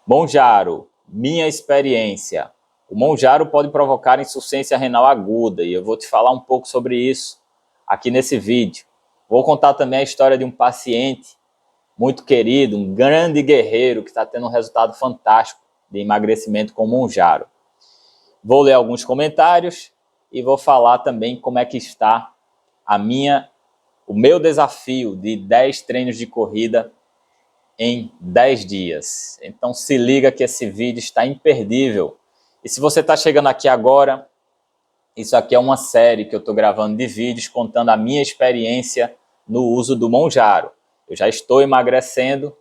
Monjaro, minha experiência. O Monjaro pode provocar insuficiência renal aguda e eu vou te falar um pouco sobre isso aqui nesse vídeo. Vou contar também a história de um paciente muito querido, um grande guerreiro que está tendo um resultado fantástico de emagrecimento com o Monjaro. Vou ler alguns comentários e vou falar também como é que está o meu desafio de 10 treinos de corrida em 10 dias. Então se liga que esse vídeo está imperdível. E se você está chegando aqui agora, isso aqui é uma série que eu estou gravando de vídeos contando a minha experiência no uso do Monjaro. Eu já estou emagrecendo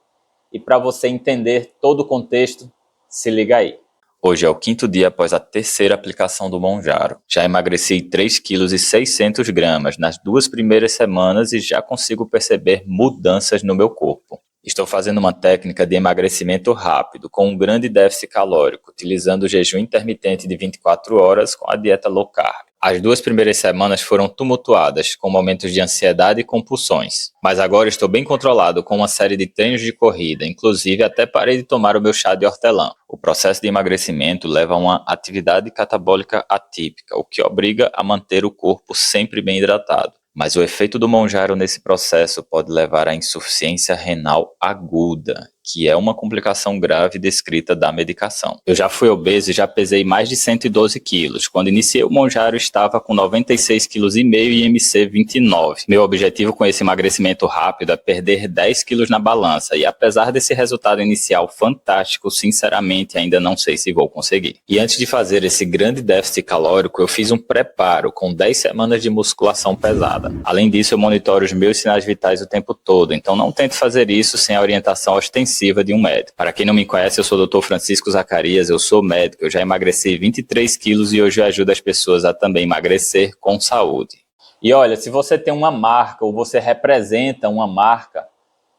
e para você entender todo o contexto, se liga aí. Hoje é o 5º dia após a 3ª aplicação do Monjaro. Já emagreci 3,6 kg nas 2 primeiras semanas e já consigo perceber mudanças no meu corpo. Estou fazendo uma técnica de emagrecimento rápido, com um grande déficit calórico, utilizando o jejum intermitente de 24 horas com a dieta low carb. As 2 primeiras semanas foram tumultuadas, com momentos de ansiedade e compulsões. Mas agora estou bem controlado com uma série de treinos de corrida, inclusive até parei de tomar o meu chá de hortelã. O processo de emagrecimento leva a uma atividade catabólica atípica, o que obriga a manter o corpo sempre bem hidratado. Mas o efeito do Monjaro nesse processo pode levar à insuficiência renal aguda, que é uma complicação grave descrita da medicação. Eu já fui obeso e já pesei mais de 112 quilos. Quando iniciei o Monjaro, estava com 96,5 kg e IMC 29. Meu objetivo com esse emagrecimento rápido é perder 10 quilos na balança. E apesar desse resultado inicial fantástico, sinceramente ainda não sei se vou conseguir. E antes de fazer esse grande déficit calórico, eu fiz um preparo com 10 semanas de musculação pesada. Além disso, eu monitoro os meus sinais vitais o tempo todo, então não tente fazer isso sem a orientação ostensiva de um médico. Para quem não me conhece, eu sou o Dr. Francisco Zacarias, eu sou médico, eu já emagreci 23 quilos e hoje eu ajudo as pessoas a também emagrecer com saúde. E olha, se você tem uma marca ou você representa uma marca,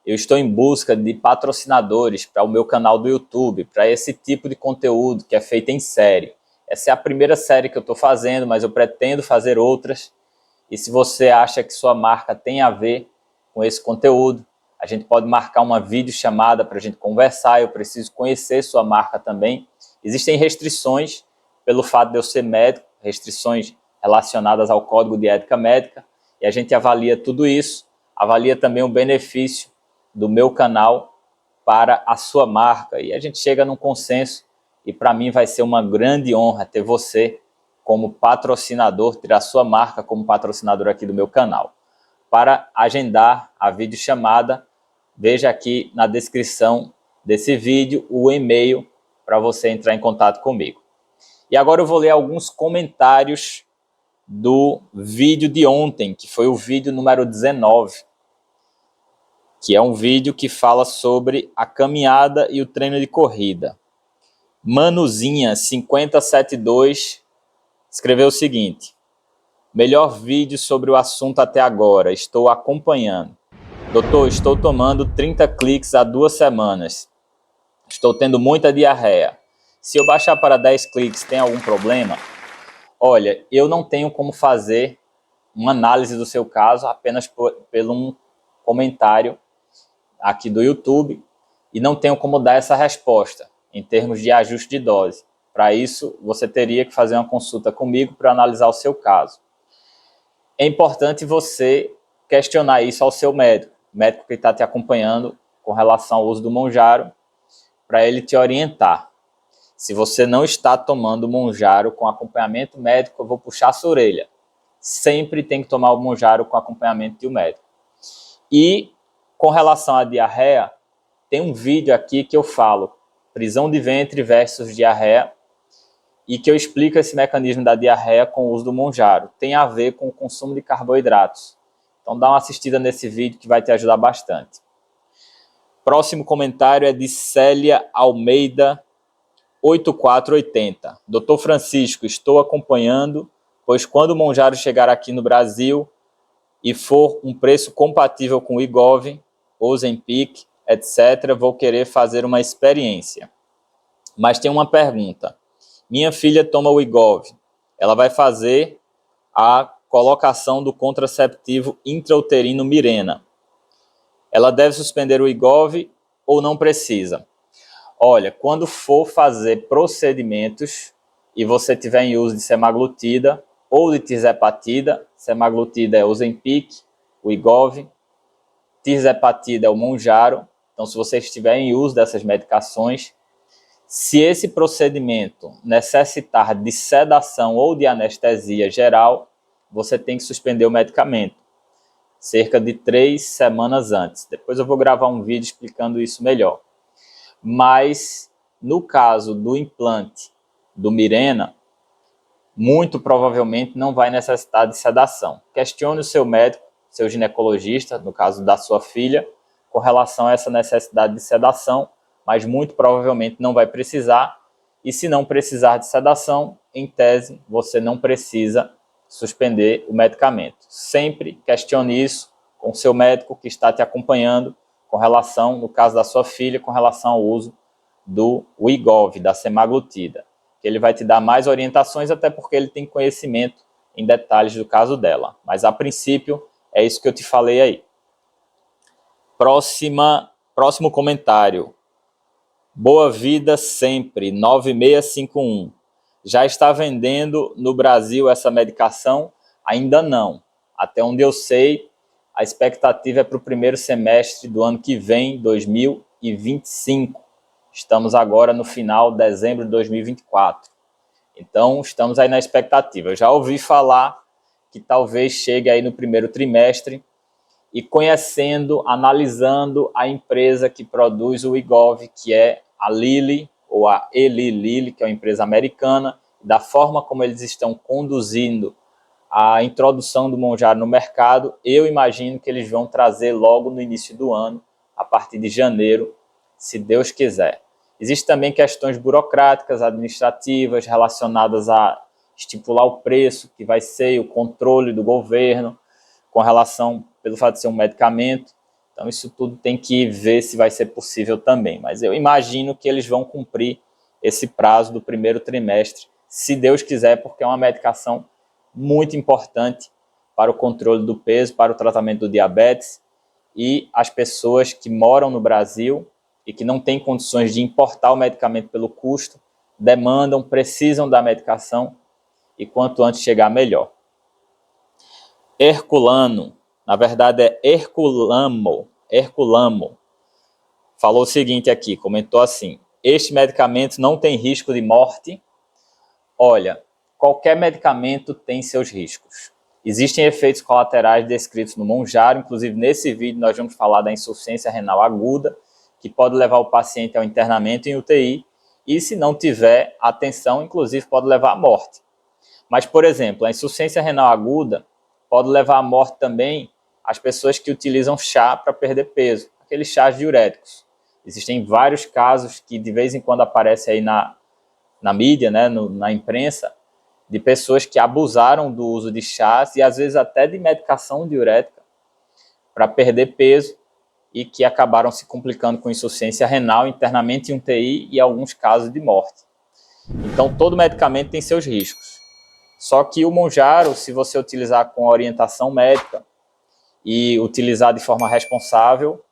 eu estou em busca de patrocinadores para o meu canal do YouTube, para esse tipo de conteúdo que é feito em série. Essa é a primeira série que eu estou fazendo, mas eu pretendo fazer outras. E se você acha que sua marca tem a ver com esse conteúdo, a gente pode marcar uma videochamada para a gente conversar. Eu preciso conhecer sua marca também. Existem restrições pelo fato de eu ser médico, restrições relacionadas ao Código de Ética Médica, e a gente avalia tudo isso, avalia também o benefício do meu canal para a sua marca, e a gente chega num consenso, e para mim vai ser uma grande honra ter você como patrocinador, ter a sua marca como patrocinador aqui do meu canal. Para agendar a videochamada, veja aqui na descrição desse vídeo o e-mail para você entrar em contato comigo. E agora eu vou ler alguns comentários do vídeo de ontem, que foi o vídeo número 19, que é um vídeo que fala sobre a caminhada e o treino de corrida. Manuzinha 5072 escreveu o seguinte: melhor vídeo sobre o assunto até agora, estou acompanhando. Doutor, estou tomando 30 cliques há 2 semanas. Estou tendo muita diarreia. Se eu baixar para 10 cliques, tem algum problema? Olha, eu não tenho como fazer uma análise do seu caso apenas pelo um comentário aqui do YouTube e não tenho como dar essa resposta em termos de ajuste de dose. Para isso, você teria que fazer uma consulta comigo para analisar o seu caso. É importante você questionar isso ao seu médico, médico que está te acompanhando com relação ao uso do Monjaro, para ele te orientar. Se você não está tomando Monjaro com acompanhamento médico, eu vou puxar a sua orelha. Sempre tem que tomar o Monjaro com acompanhamento de um médico. E com relação à diarreia, tem um vídeo aqui que eu falo prisão de ventre versus diarreia, e que eu explico esse mecanismo da diarreia com o uso do Monjaro. Tem a ver com o consumo de carboidratos. Então dá uma assistida nesse vídeo que vai te ajudar bastante. Próximo comentário é de Célia Almeida 8480. Dr. Francisco, estou acompanhando, pois quando o Monjaro chegar aqui no Brasil e for um preço compatível com o Wegovy, Ozempic, etc., vou querer fazer uma experiência. Mas tem uma pergunta. Minha filha toma o Wegovy. Ela vai fazer a colocação do contraceptivo intrauterino Mirena. Ela deve suspender o Wegovy ou não precisa? Olha, quando for fazer procedimentos e você tiver em uso de semaglutida ou de tirzepatida, semaglutida é o Ozempic, o Wegovy, tirzepatida é o Mounjaro. Então, se você estiver em uso dessas medicações, se esse procedimento necessitar de sedação ou de anestesia geral, você tem que suspender o medicamento cerca de 3 semanas antes. Depois eu vou gravar um vídeo explicando isso melhor. Mas, no caso do implante do Mirena, muito provavelmente não vai necessitar de sedação. Questione o seu médico, seu ginecologista, no caso da sua filha, com relação a essa necessidade de sedação, mas muito provavelmente não vai precisar. E se não precisar de sedação, em tese, você não precisa suspender o medicamento. Sempre questione isso com o seu médico que está te acompanhando com relação, no caso da sua filha, com relação ao uso do Wegovy, da semaglutida. Ele vai te dar mais orientações, até porque ele tem conhecimento em detalhes do caso dela. Mas, a princípio, é isso que eu te falei aí. Próximo comentário. Boa Vida Sempre, 9651. Já está vendendo no Brasil essa medicação? Ainda não. Até onde eu sei, a expectativa é para o primeiro semestre do ano que vem, 2025. Estamos agora no final de dezembro de 2024. Então, estamos aí na expectativa. Eu já ouvi falar que talvez chegue aí no primeiro trimestre, e conhecendo, analisando a empresa que produz o Wegovy, que é a Lilly, ou a Eli Lilly, que é uma empresa americana, da forma como eles estão conduzindo a introdução do Mounjaro no mercado, eu imagino que eles vão trazer logo no início do ano, a partir de janeiro, se Deus quiser. Existem também questões burocráticas, administrativas, relacionadas a estipular o preço que vai ser, o controle do governo, com relação, pelo fato de ser um medicamento. Então, isso tudo tem que ver se vai ser possível também. Mas eu imagino que eles vão cumprir esse prazo do primeiro trimestre, se Deus quiser, porque é uma medicação muito importante para o controle do peso, para o tratamento do diabetes, e as pessoas que moram no Brasil e que não têm condições de importar o medicamento pelo custo, demandam, precisam da medicação, e quanto antes chegar, melhor. Herculano, na verdade é Herculamo, falou o seguinte aqui, comentou assim: este medicamento não tem risco de morte? Olha, qualquer medicamento tem seus riscos. Existem efeitos colaterais descritos no Mounjaro, inclusive nesse vídeo nós vamos falar da insuficiência renal aguda, que pode levar o paciente ao internamento em UTI, e se não tiver atenção, inclusive pode levar à morte. Mas, por exemplo, a insuficiência renal aguda pode levar à morte também as pessoas que utilizam chá para perder peso, aqueles chás diuréticos. Existem vários casos que de vez em quando aparecem aí na mídia, né, na imprensa, de pessoas que abusaram do uso de chás e às vezes até de medicação diurética para perder peso e que acabaram se complicando com insuficiência renal, internamento em UTI e alguns casos de morte. Então, todo medicamento tem seus riscos. Só que o Mounjaro, se você utilizar com orientação médica e utilizar de forma responsável,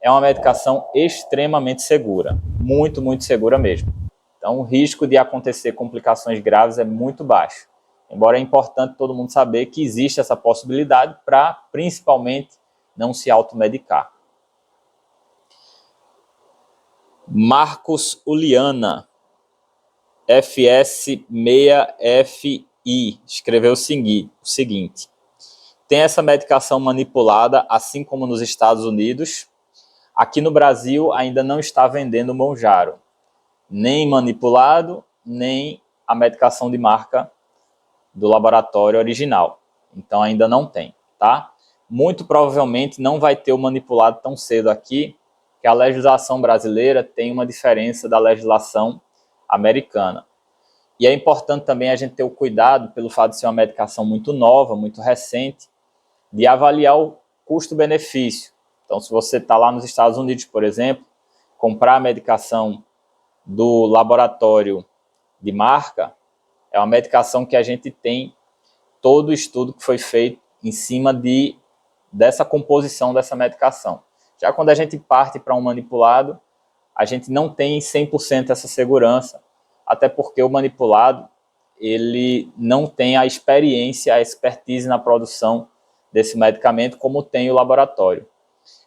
é uma medicação extremamente segura, muito, muito segura mesmo. Então, o risco de acontecer complicações graves é muito baixo. Embora é importante todo mundo saber que existe essa possibilidade para, principalmente, não se automedicar. Marcos Uliana, FS6FI, escreveu o seguinte: tem essa medicação manipulada, assim como nos Estados Unidos. Aqui no Brasil ainda não está vendendo Mounjaro, nem manipulado, nem a medicação de marca do laboratório original. Então ainda não tem, tá? Muito provavelmente não vai ter o manipulado tão cedo aqui, que a legislação brasileira tem uma diferença da legislação americana. E é importante também a gente ter o cuidado, pelo fato de ser uma medicação muito nova, muito recente, de avaliar o custo-benefício. Então, se você está lá nos Estados Unidos, por exemplo, comprar a medicação do laboratório de marca, é uma medicação que a gente tem todo o estudo que foi feito em cima dessa composição dessa medicação. Já quando a gente parte para um manipulado, a gente não tem 100% essa segurança, até porque o manipulado ele não tem a experiência, a expertise na produção desse medicamento como tem o laboratório.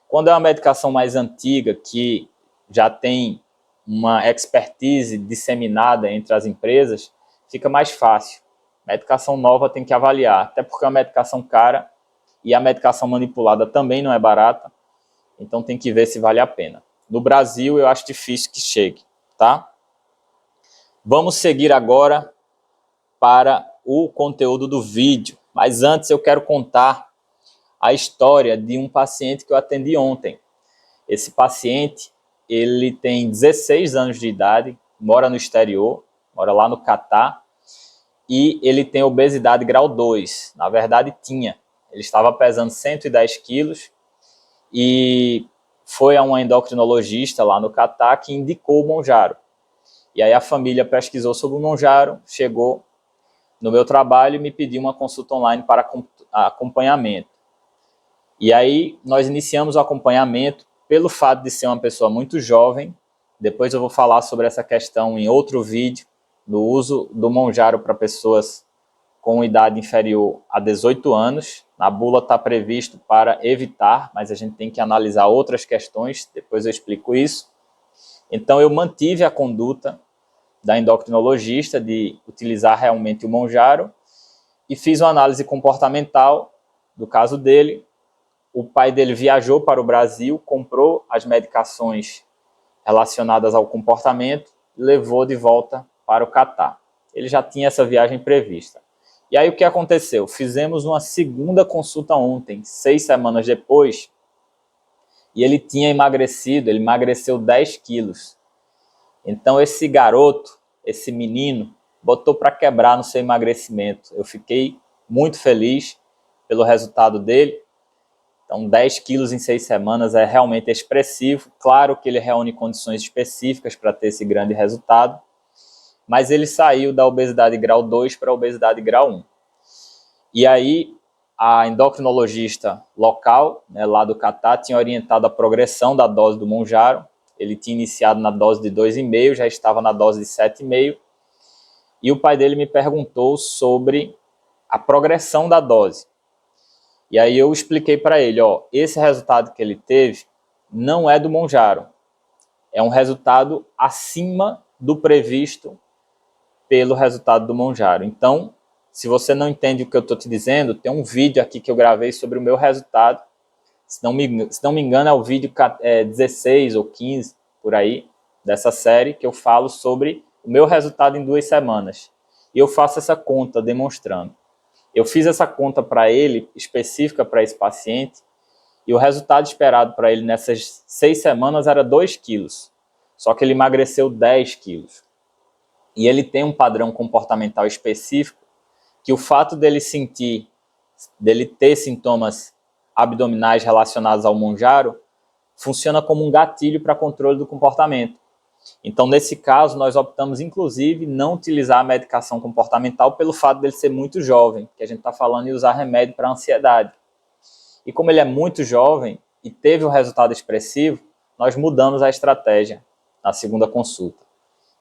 Quando é uma medicação mais antiga, que já tem uma expertise disseminada entre as empresas, fica mais fácil. Medicação nova tem que avaliar, até porque é uma medicação cara e a medicação manipulada também não é barata, então tem que ver se vale a pena. No Brasil, eu acho difícil que chegue, tá? Vamos seguir agora para o conteúdo do vídeo, mas antes eu quero contar a história de um paciente que eu atendi ontem. Esse paciente, ele tem 16 anos de idade, mora no exterior, mora lá no Catar, e ele tem obesidade grau 2. Na verdade, tinha. Ele estava pesando 110 quilos e foi a uma endocrinologista lá no Catar que indicou o Mounjaro. E aí a família pesquisou sobre o Mounjaro, chegou no meu trabalho e me pediu uma consulta online para acompanhamento. E aí nós iniciamos o acompanhamento pelo fato de ser uma pessoa muito jovem. Depois eu vou falar sobre essa questão em outro vídeo, do uso do Mounjaro para pessoas com idade inferior a 18 anos. Na bula está previsto para evitar, mas a gente tem que analisar outras questões, depois eu explico isso. Então eu mantive a conduta da endocrinologista de utilizar realmente o Mounjaro e fiz uma análise comportamental do caso dele. O pai dele viajou para o Brasil, comprou as medicações relacionadas ao comportamento e levou de volta para o Catar. Ele já tinha essa viagem prevista. E aí o que aconteceu? Fizemos uma segunda consulta ontem, 6 semanas depois, e ele tinha emagrecido, ele emagreceu 10 quilos. Então esse garoto, esse menino, botou para quebrar no seu emagrecimento. Eu fiquei muito feliz pelo resultado dele. Então 10 quilos em 6 semanas é realmente expressivo. Claro que ele reúne condições específicas para ter esse grande resultado, mas ele saiu da obesidade grau 2 para a obesidade grau 1. E aí a endocrinologista local, né, lá do Catar, tinha orientado a progressão da dose do Mounjaro. Ele tinha iniciado na dose de 2,5, já estava na dose de 7,5. E o pai dele me perguntou sobre a progressão da dose. E aí eu expliquei para ele, ó, esse resultado que ele teve não é do Mounjaro. É um resultado acima do previsto pelo resultado do Mounjaro. Então, se você não entende o que eu estou te dizendo, tem um vídeo aqui que eu gravei sobre o meu resultado. Se não me engano, é o vídeo 16 ou 15, por aí, dessa série, que eu falo sobre o meu resultado em 2 semanas. E eu faço essa conta demonstrando. Eu fiz essa conta para ele, específica para esse paciente, e o resultado esperado para ele nessas 6 semanas era 2 quilos. Só que ele emagreceu 10 quilos. E ele tem um padrão comportamental específico, que o fato dele ter sintomas abdominais relacionados ao Mounjaro, funciona como um gatilho para controle do comportamento. Então, nesse caso, nós optamos, inclusive, não utilizar a medicação comportamental pelo fato dele ser muito jovem, que a gente está falando em usar remédio para ansiedade. E como ele é muito jovem e teve um resultado expressivo, nós mudamos a estratégia na segunda consulta.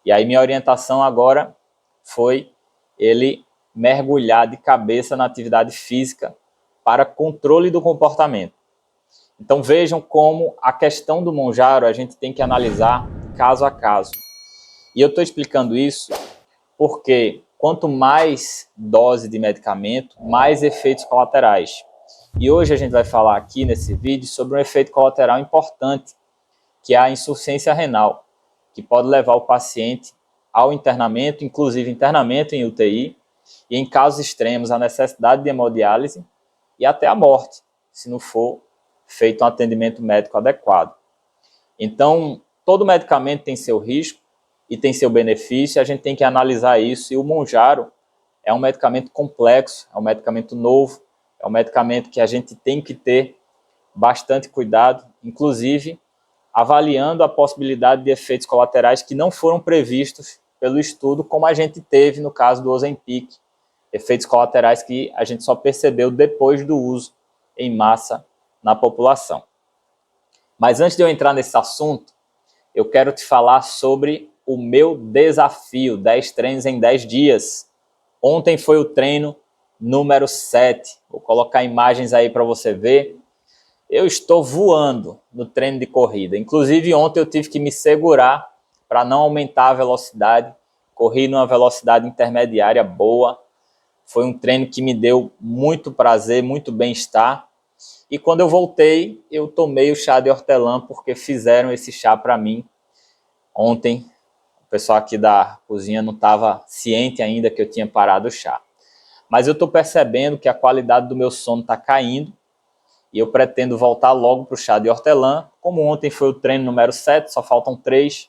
E aí minha orientação agora foi ele mergulhar de cabeça na atividade física para controle do comportamento. Então vejam como a questão do Mounjaro a gente tem que analisar caso a caso. E eu estou explicando isso porque quanto mais dose de medicamento, mais efeitos colaterais. E hoje a gente vai falar aqui nesse vídeo sobre um efeito colateral importante, que é a insuficiência renal, que pode levar o paciente ao internamento, inclusive internamento em UTI, e em casos extremos a necessidade de hemodiálise e até a morte, se não for feito um atendimento médico adequado. Então, todo medicamento tem seu risco e tem seu benefício, a gente tem que analisar isso, e o Mounjaro é um medicamento complexo, é um medicamento novo, é um medicamento que a gente tem que ter bastante cuidado, inclusive avaliando a possibilidade de efeitos colaterais que não foram previstos pelo estudo, como a gente teve no caso do Ozempic, efeitos colaterais que a gente só percebeu depois do uso em massa na população. Mas antes de eu entrar nesse assunto, eu quero te falar sobre o meu desafio, 10 treinos em 10 dias. Ontem foi o treino número 7. Vou colocar imagens aí para você ver. Eu estou voando no treino de corrida. Inclusive, ontem eu tive que me segurar para não aumentar a velocidade. Corri numa velocidade intermediária boa. Foi um treino que me deu muito prazer, muito bem-estar. E quando eu voltei, eu tomei o chá de hortelã, porque fizeram esse chá para mim. Ontem, o pessoal aqui da cozinha não estava ciente ainda que eu tinha parado o chá. Mas eu estou percebendo que a qualidade do meu sono está caindo e eu pretendo voltar logo para o chá de hortelã. Como ontem foi o treino número 7, só faltam 3,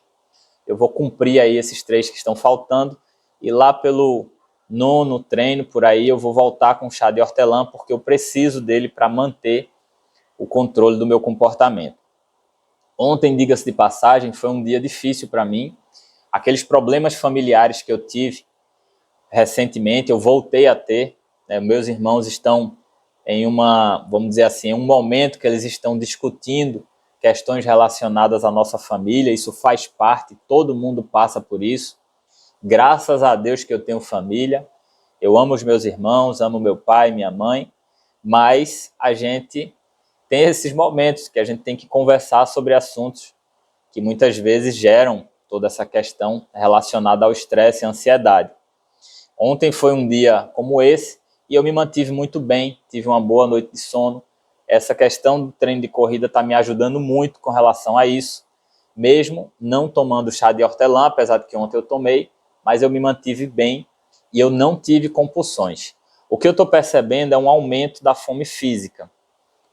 eu vou cumprir aí esses 3 que estão faltando e lá pelo 9º treino, por aí, eu vou voltar com o chá de hortelã porque eu preciso dele para manter o controle do meu comportamento. Ontem, diga-se de passagem, foi um dia difícil para mim. Aqueles problemas familiares que eu tive recentemente, eu voltei a ter. Meus irmãos estão em vamos dizer assim, um momento que eles estão discutindo questões relacionadas à nossa família. Isso faz parte, todo mundo passa por isso. Graças a Deus que eu tenho família. Eu amo os meus irmãos, amo meu pai, minha mãe, mas a gente tem esses momentos que a gente tem que conversar sobre assuntos que muitas vezes geram toda essa questão relacionada ao estresse e ansiedade. Ontem foi um dia como esse e eu me mantive muito bem, tive uma boa noite de sono. Essa questão do treino de corrida está me ajudando muito com relação a isso, mesmo não tomando chá de hortelã, apesar de que ontem eu tomei, mas eu me mantive bem e eu não tive compulsões. O que eu estou percebendo é um aumento da fome física.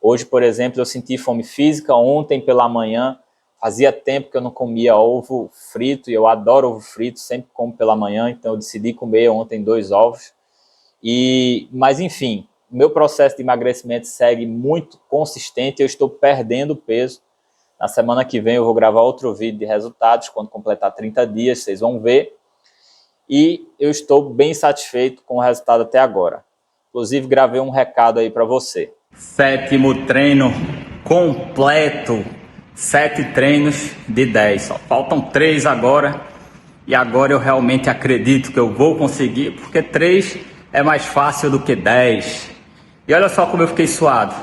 Hoje, por exemplo, eu senti fome física. Ontem pela manhã, fazia tempo que eu não comia ovo frito, e eu adoro ovo frito, sempre como pela manhã, então eu decidi comer ontem 2 ovos. Mas enfim, o meu processo de emagrecimento segue muito consistente, eu estou perdendo peso. Na semana que vem eu vou gravar outro vídeo de resultados, quando completar 30 dias, vocês vão ver. E eu estou bem satisfeito com o resultado até agora. Inclusive, gravei um recado aí para você. 7º treino completo. 7 treinos de 10. Só faltam 3 agora. E agora eu realmente acredito que eu vou conseguir, porque 3 é mais fácil do que 10. E olha só como eu fiquei suado.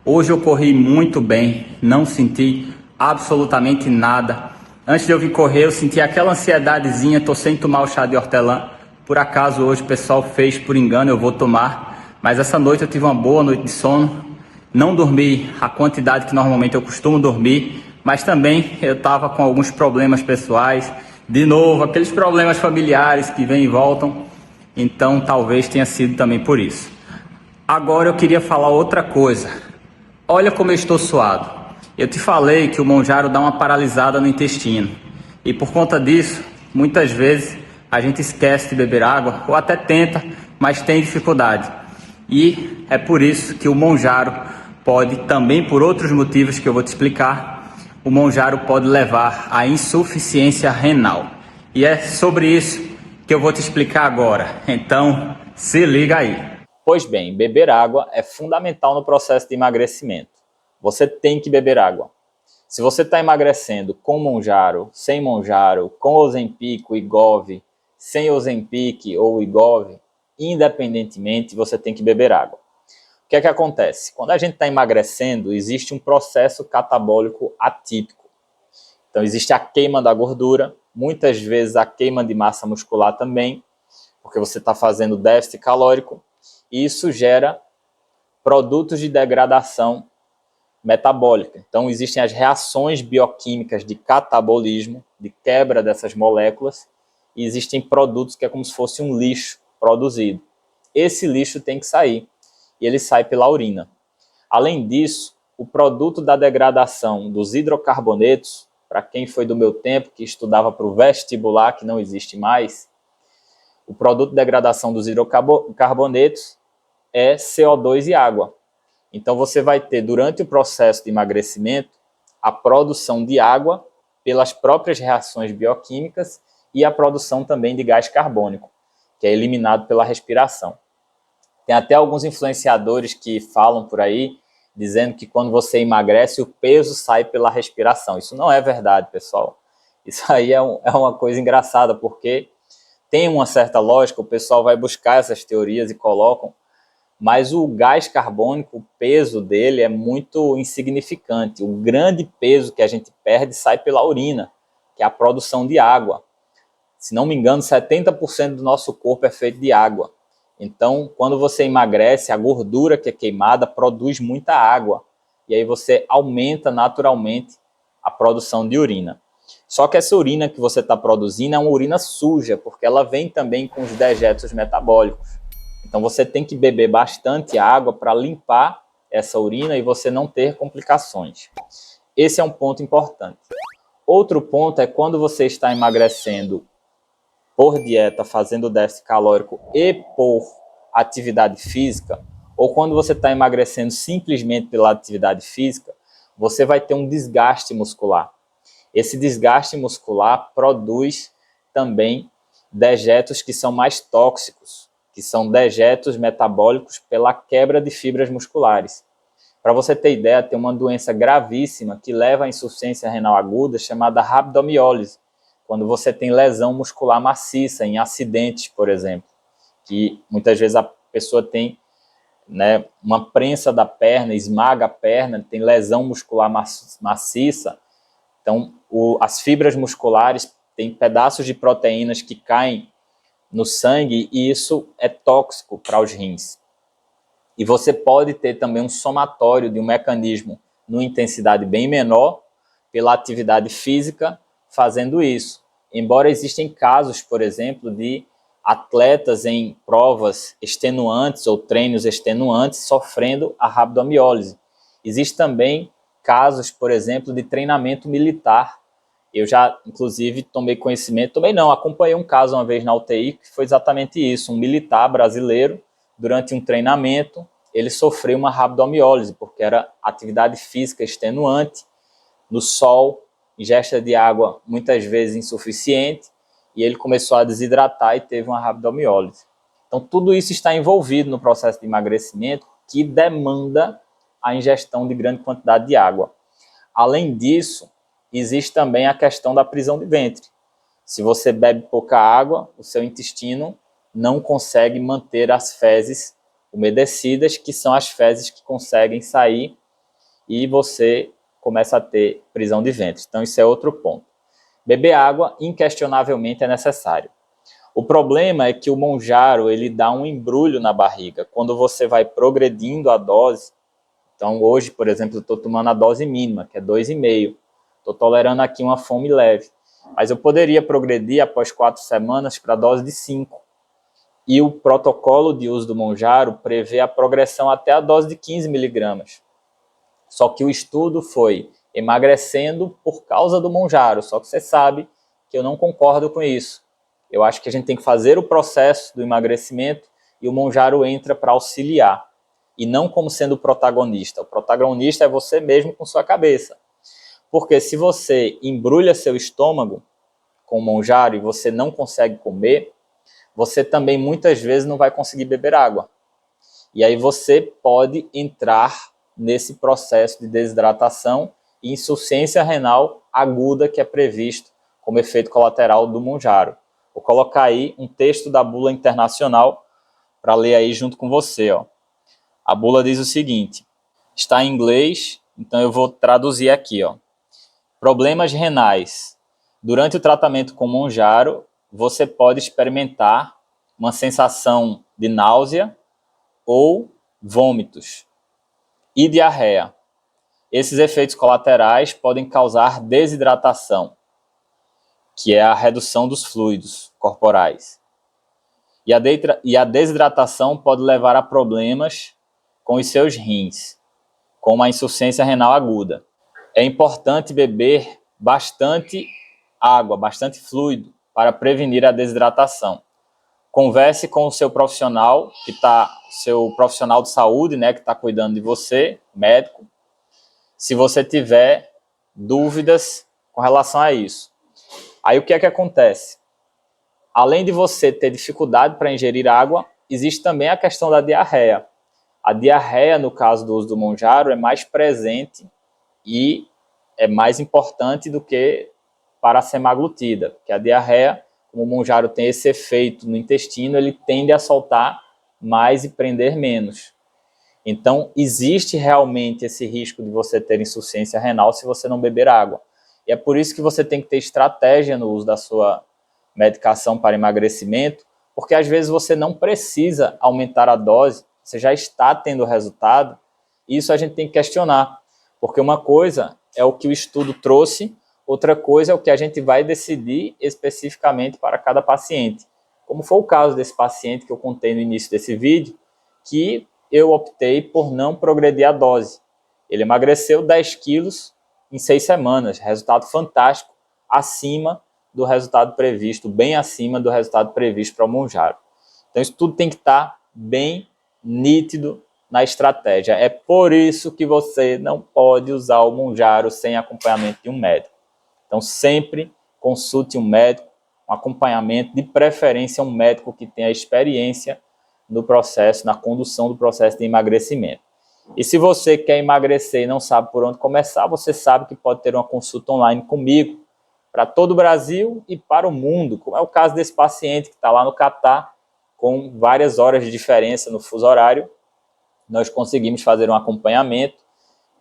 Hoje eu corri muito bem, não senti absolutamente nada. Antes de eu vir correr, eu senti aquela ansiedadezinha, tô sem tomar o chá de hortelã. Por acaso hoje o pessoal fez por engano, eu vou tomar. Mas essa noite eu tive uma boa noite de sono. Não dormi a quantidade que normalmente eu costumo dormir, mas também eu estava com alguns problemas pessoais. De novo, aqueles problemas familiares que vêm e voltam. Então talvez tenha sido também por isso. Agora eu queria falar outra coisa. Olha como eu estou suado. Eu te falei que o monjaro dá uma paralisada no intestino. E por conta disso, muitas vezes a gente esquece de beber água ou até tenta, mas tem dificuldade. E é por isso que o monjaro pode, também por outros motivos que eu vou te explicar, o monjaro pode levar à insuficiência renal. E é sobre isso que eu vou te explicar agora. Então, se liga aí. Pois bem, beber água é fundamental no processo de emagrecimento. Você tem que beber água. Se você está emagrecendo com monjaro, sem monjaro, com Ozempic, Wegovy, sem Ozempic ou Wegovy, independentemente, você tem que beber água. O que é que acontece? Quando a gente está emagrecendo, existe um processo catabólico atípico. Então, existe a queima da gordura, muitas vezes a queima de massa muscular também, porque você está fazendo déficit calórico, e isso gera produtos de degradação metabólica. Então, existem as reações bioquímicas de catabolismo, de quebra dessas moléculas, e existem produtos que é como se fosse um lixo produzido. Esse lixo tem que sair, e ele sai pela urina. Além disso, o produto da degradação dos hidrocarbonetos, para quem foi do meu tempo, que estudava para o vestibular, que não existe mais, o produto de degradação dos hidrocarbonetos é CO2 e água. Então você vai ter, durante o processo de emagrecimento, a produção de água pelas próprias reações bioquímicas e a produção também de gás carbônico, que é eliminado pela respiração. Tem até alguns influenciadores que falam por aí, dizendo que quando você emagrece, o peso sai pela respiração. Isso não é verdade, pessoal. Isso aí é uma coisa engraçada, porque tem uma certa lógica, o pessoal vai buscar essas teorias e colocam, mas o gás carbônico, o peso dele é muito insignificante. O grande peso que a gente perde sai pela urina, que é a produção de água. Se não me engano, 70% do nosso corpo é feito de água. Então, quando você emagrece, a gordura que é queimada produz muita água. E aí você aumenta naturalmente a produção de urina. Só que essa urina que você está produzindo é uma urina suja, porque ela vem também com os dejetos metabólicos. Então você tem que beber bastante água para limpar essa urina e você não ter complicações. Esse é um ponto importante. Outro ponto é quando você está emagrecendo por dieta, fazendo déficit calórico e por atividade física, ou quando você está emagrecendo simplesmente pela atividade física, você vai ter um desgaste muscular. Esse desgaste muscular produz também dejetos que são mais tóxicos, que são dejetos metabólicos pela quebra de fibras musculares. Para você ter ideia, tem uma doença gravíssima que leva à insuficiência renal aguda chamada rabdomiólise, quando você tem lesão muscular maciça em acidentes, por exemplo, que muitas vezes a pessoa tem, né, uma prensa da perna, esmaga a perna, tem lesão muscular maciça. Então, as fibras musculares têm pedaços de proteínas que caem no sangue e isso é tóxico para os rins. E você pode ter também um somatório de um mecanismo numa intensidade bem menor pela atividade física fazendo isso. Embora existem casos, por exemplo, de atletas em provas extenuantes ou treinos extenuantes sofrendo a rabdomiólise. Existe também casos, por exemplo, de treinamento militar. Eu já, inclusive, acompanhei um caso uma vez na UTI que foi exatamente isso. Um militar brasileiro, durante um treinamento, ele sofreu uma rabdomiólise, porque era atividade física extenuante, no sol, ingesta de água muitas vezes insuficiente, e ele começou a desidratar e teve uma rabdomiólise. Então, tudo isso está envolvido no processo de emagrecimento que demanda a ingestão de grande quantidade de água. Além disso, existe também a questão da prisão de ventre. Se você bebe pouca água, o seu intestino não consegue manter as fezes umedecidas, que são as fezes que conseguem sair, e você começa a ter prisão de ventre. Então, isso é outro ponto. Beber água, inquestionavelmente, é necessário. O problema é que o Monjaro, ele dá um embrulho na barriga. Quando você vai progredindo a dose, então hoje, por exemplo, eu estou tomando a dose mínima, que é 2,5. Estou tolerando aqui uma fome leve. Mas eu poderia progredir após 4 semanas para a dose de 5. E o protocolo de uso do Monjaro prevê a progressão até a dose de 15 miligramas. Só que o estudo foi emagrecendo por causa do Monjaro. Só que você sabe que eu não concordo com isso. Eu acho que a gente tem que fazer o processo do emagrecimento e o Monjaro entra para auxiliar. E não como sendo o protagonista. O protagonista é você mesmo com sua cabeça. Porque se você embrulha seu estômago com o Monjaro e você não consegue comer, você também muitas vezes não vai conseguir beber água. E aí você pode entrar nesse processo de desidratação e insuficiência renal aguda que é previsto como efeito colateral do Monjaro. Vou colocar aí um texto da bula internacional para ler aí junto com você. Ó. A bula diz o seguinte, está em inglês, então eu vou traduzir aqui. Ó. Problemas renais. Durante o tratamento com Monjaro, você pode experimentar uma sensação de náusea ou vômitos e diarreia. Esses efeitos colaterais podem causar desidratação, que é a redução dos fluidos corporais. E a desidratação pode levar a problemas com os seus rins, como a insuficiência renal aguda. É importante beber bastante água, bastante fluido, para prevenir a desidratação. Converse com o seu profissional, seu profissional de saúde, né, que está cuidando de você, médico, se você tiver dúvidas com relação a isso. Aí o que é que acontece? Além de você ter dificuldade para ingerir água, existe também a questão da diarreia. A diarreia, no caso do uso do Monjaro, é mais presente e é mais importante do que para a semaglutida, porque a diarreia, como o monjaro tem esse efeito no intestino, ele tende a soltar mais e prender menos. Então, existe realmente esse risco de você ter insuficiência renal se você não beber água. E é por isso que você tem que ter estratégia no uso da sua medicação para emagrecimento, porque às vezes você não precisa aumentar a dose, você já está tendo resultado, e isso a gente tem que questionar, porque uma coisa é o que o estudo trouxe, outra coisa é o que a gente vai decidir especificamente para cada paciente. Como foi o caso desse paciente que eu contei no início desse vídeo, que eu optei por não progredir a dose. Ele emagreceu 10 quilos em 6 semanas, resultado fantástico, acima do resultado previsto, bem acima do resultado previsto para o monjaro. Então isso tudo tem que estar bem nítido na estratégia. É por isso que você não pode usar o monjaro sem acompanhamento de um médico. Então sempre consulte um médico, um acompanhamento, de preferência um médico que tenha experiência no processo, na condução do processo de emagrecimento. E se você quer emagrecer e não sabe por onde começar, você sabe que pode ter uma consulta online comigo, para todo o Brasil e para o mundo, como é o caso desse paciente que está lá no Catar, com várias horas de diferença no fuso horário. Nós conseguimos fazer um acompanhamento.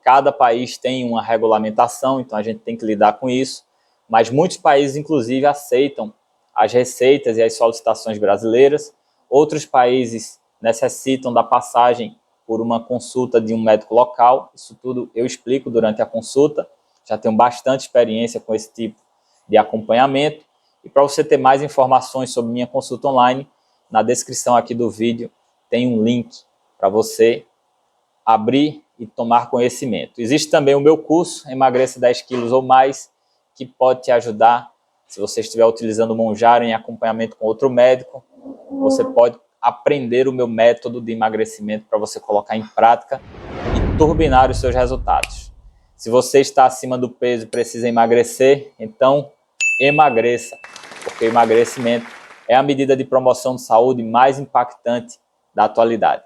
Cada país tem uma regulamentação, então a gente tem que lidar com isso, mas muitos países, inclusive, aceitam as receitas e as solicitações brasileiras. Outros países necessitam da passagem por uma consulta de um médico local. Isso tudo eu explico durante a consulta. Já tenho bastante experiência com esse tipo de acompanhamento. E para você ter mais informações sobre minha consulta online, na descrição aqui do vídeo tem um link para você abrir e tomar conhecimento. Existe também o meu curso, Emagreça 10 quilos ou mais, que pode te ajudar. Se você estiver utilizando o monjaro em acompanhamento com outro médico, você pode aprender o meu método de emagrecimento para você colocar em prática e turbinar os seus resultados. Se você está acima do peso e precisa emagrecer, então emagreça, porque o emagrecimento é a medida de promoção de saúde mais impactante da atualidade.